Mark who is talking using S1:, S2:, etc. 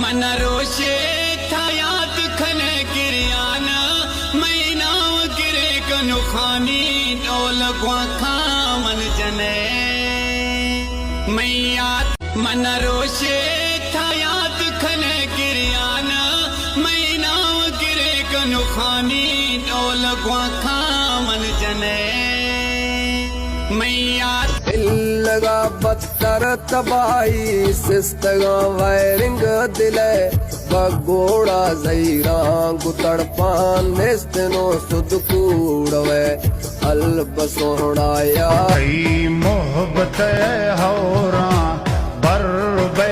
S1: मन रोशे था याद खने किरियान महीनाव गिरे कनु खानी डोल खा मन जने मैया मन रोशे था याद खने किरियान महीनाव गिरे कनु खानी डोल खा मन जने मैया
S2: लगा बत्तर तबाही सिस्तगा वायरिंग दिले बगोड़ा जईरा गुतड़ पान निस्तनो सुद कूड़वे अल्ब सोहड़ाया
S3: मोहब्बत होरा बर बे